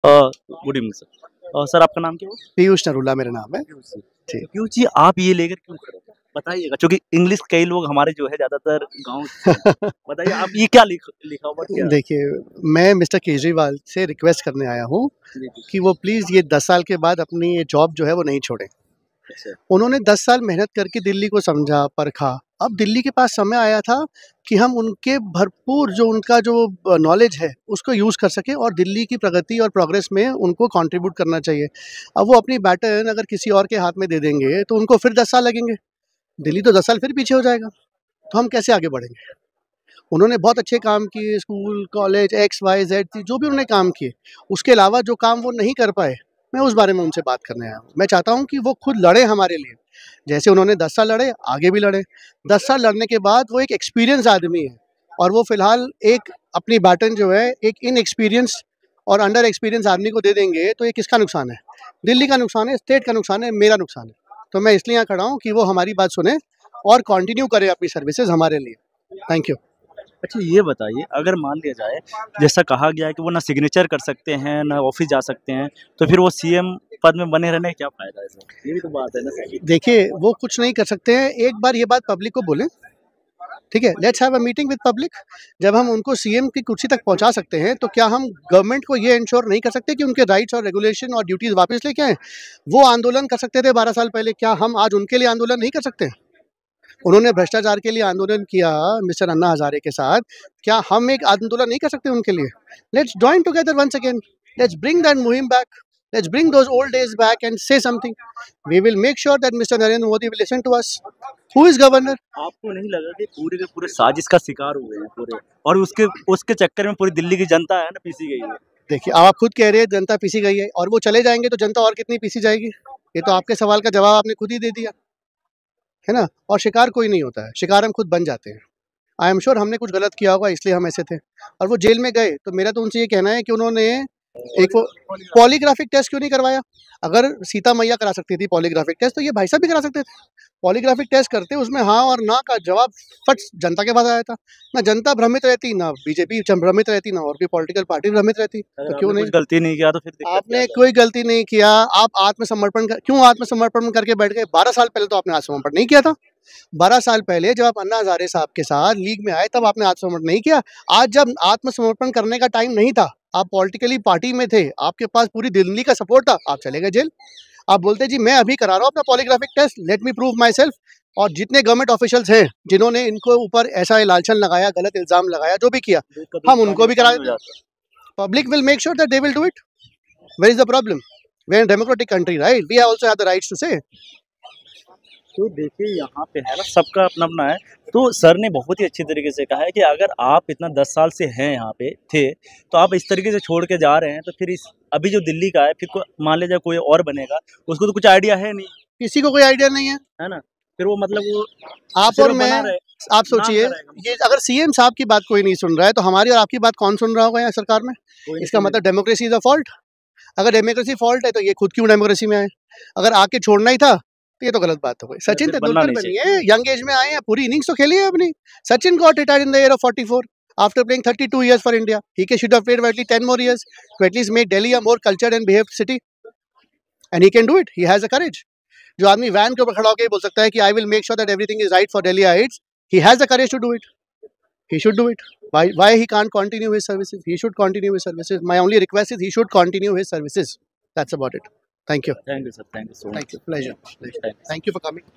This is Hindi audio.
Good evening sir. सर आपका नाम क्या है? पीयूष नरूला मेरा नाम है। पीयूष जी। जी। पीयूष जी आप ये लेकर क्यों खड़े हो? बताइएगा क्योंकि इंग्लिश कई लोग हमारे जो है ज़्यादातर गाँव से हैं। बताइए आप ये क्या लिखा हुआ क्या? देखिए, मैं मिस्टर केजरीवाल से रिक्वेस्ट करने आया हूँ जी, जी। कि वो प्लीज़ ये 10 साल के बाद अपनी ये जॉब जो है वो नहीं छोड़ें। अच्छा। उन्होंने 10 साल मेहनत करके दिल्ली को समझा, परखा। अब दिल्ली के पास समय आया था कि हम उनके भरपूर जो उनका जो नॉलेज है, उसको यूज़ कर सकें और दिल्ली की प्रगति और प्रोग्रेस में उनको कंट्रीब्यूट करना चाहिए। अब वो अपनी बैटन अगर किसी और के हाथ में दे देंगे, तो उनको फिर 10 साल लगेंगे। दिल्ली तो 10 साल फिर पीछे हो जाएगा। तो हम कैसे आगे बढ़ेंगे? उन्होंने बहुत अच्छे काम किए, school, college, X, Y, Z जो भी उन्होंने काम किए। उसके अलावा जो काम वो नहीं कर पाए, मैं उस बारे में उनसे बात करने आया हूँ। मैं चाहता हूँ कि वो खुद लड़ें हमारे लिए। जैसे उन्होंने 10 साल लड़े, आगे भी लड़ें। 10 साल लड़ने के बाद वो एक एक्सपीरियंस आदमी है और वो फ़िलहाल एक अपनी बैटन जो है, एक इनएक्सपीरियंस और अंडर एक्सपीरियंस आदमी को दे देंगे, तो ये किसका नुकसान है? दिल्ली का नुकसान है, स्टेट का नुकसान है, मेरा नुकसान है। तो मैं इसलिए यहाँ खड़ा हूँ कि वो हमारी बात सुनें और कंटिन्यू करें अपनी सर्विसेज़ हमारे लिए। Thank you. अच्छा ये बताइए अगर मान लिया जाए जैसा कहा गया है कि वो ना सिग्नेचर कर सकते हैं, ना ऑफ़िस जा सकते हैं, तो फिर वो सीएम पद में बने रहने का क्या फ़ायदा है सर? ये भी तो बात है ना सर। देखिए, वो कुछ नहीं कर सकते हैं, एक बार ये बात पब्लिक को बोलें, ठीक है? Let's have a meeting with public. जब हम उनको सीएम की कुर्सी तक पहुँचा सकते हैं, तो क्या हम गवर्नमेंट को ये इंश्योर नहीं कर सकते कि उनके राइट्स और रेगुलेशन और ड्यूटीज़ वापस लेके आएँ? वो आंदोलन कर सकते थे 12 साल पहले, क्या हम आज उनके लिए आंदोलन नहीं कर सकते? उन्होंने भ्रष्टाचार के लिए आंदोलन किया मिस्टर अन्ना हज़ारे के साथ, क्या हम एक आंदोलन नहीं कर सकते उनके लिए? Let's join together once again, let's bring that मुहिम back, let's bring those old days back and say something. We will make sure that mister Narendra Modi will listen to us. Who is governor? आपको नहीं लगा कि पूरे के पूरे साजिश का शिकार हुए हैं पूरे और उसके उसके चक्कर में पूरी दिल्ली की जनता है ना पीसी गई है? देखिए, आप खुद कह रहे हैं जनता पीसी गई है और वो चले जाएँगे तो जनता और कितनी पीसी जाएगी? ये तो आपके सवाल का जवाब आपने खुद ही दे दिया, है ना? और शिकार कोई नहीं होता है, शिकार हम खुद बन जाते हैं। आई एम श्योर हमने कुछ गलत किया होगा इसलिए हम ऐसे थे और वो जेल में गए, तो मेरा तो उनसे ये कहना है कि उन्होंने एक वो पॉलीग्राफिक टेस्ट क्यों नहीं करवाया? अगर सीता मैया करा सकती थी पॉलीग्राफिक टेस्ट, तो ये भाई साहब भी करा सकते थे। पॉलीग्राफिक टेस्ट करते, उसमें हाँ और ना का जवाब फट जनता के पास आया था। ना जनता भ्रमित रहती, ना बीजेपी भ्रमित रहती, ना और भी पॉलिटिकल पार्टी भ्रमित रहती, अगर तो क्यों आपने नहीं? कुछ गलती नहीं किया तो फिर दिक्कत क्या आपने है? कोई गलती नहीं किया, आप आत्मसमर्पण कर क्यों आत्मसमर्पण करके बैठ गए? 12 साल पहले तो आपने आत्मसमर्पण नहीं किया था। 12 साल पहले जब आप अन्ना हज़ारे साहब के साथ लीग में आए, तब आपने आत्मसमर्पण नहीं किया। आज जब आत्मसमर्पण करने का टाइम नहीं था, आप पॉलिटिकली पार्टी में थे, आपके पास पूरी दिल्ली का सपोर्ट था, आप चले गए जेल। आप बोलते जी मैं अभी करा रहा हूँ अपना polygraphic test, let me prove myself. और जितने गवर्नमेंट ऑफिशियल्स हैं, जिन्होंने इनको ऊपर ऐसा लांछन लगाया, गलत इल्ज़ाम लगाया, जो भी किया, हम उनको भी करा देते। Public will make sure that they will do it. Where is the problem? We are in democratic country, right? We also have the rights to say. तो देखिए यहाँ पे है ना सबका अपना-अपना है। तो सर ने बहुत ही अच्छी तरीके से कहा है कि अगर आप इतना 10 साल से हैं यहाँ पे थे, तो आप इस तरीके से छोड़ के जा रहे हैं तो फिर इस अभी जो दिल्ली का है फिर को मान लीजिए कोई और बनेगा, उसको तो कुछ आइडिया है नहीं, किसी को कोई आइडिया नहीं है। है ना? फिर वो मतलब वो आप और सिर्फ मैं, बना रहे, आप नाम सोचिए, का रहेगा, ये अगर सीएम साहब की बात कोई नहीं सुन रहा है, तो हमारी और आपकी बात कौन सुन रहा होगा यहाँ सरकार में? कोई नहीं इसका सुनेगा। मतलब डेमोक्रेसी इज़ अ फॉल्ट। अगर डेमोक्रेसी फॉल्ट है, तो ये खुद क्यों डेमोक्रेसी में आए? अगर आके छोड़ना ही था, तो ये तो गलत बात हो गई। सचिन फिर बनना तेंदुलकर नहीं चाहिए। बनिए, यंग एज में आए हैं, पूरी इनिंग्स तो खेली है अपनी। Sachin got retired in the year of 44 after playing 32 years for India. He should have played for at least 10 more years to at least make Delhi a more cultured and behaved city. And he can do it. He has the courage. जो आदमी वैन के ऊपर खड़ा होकर बोल सकता है कि I will make sure that everything is right for Delhi Heights, he has the courage to do it. He should do it. Why he can't continue his services? He should continue his services. My only request is he should continue his services. That's about it. Thank you. Thank you sir, thank you so Thank much. you. Pleasure. Thank you. Thank you for coming.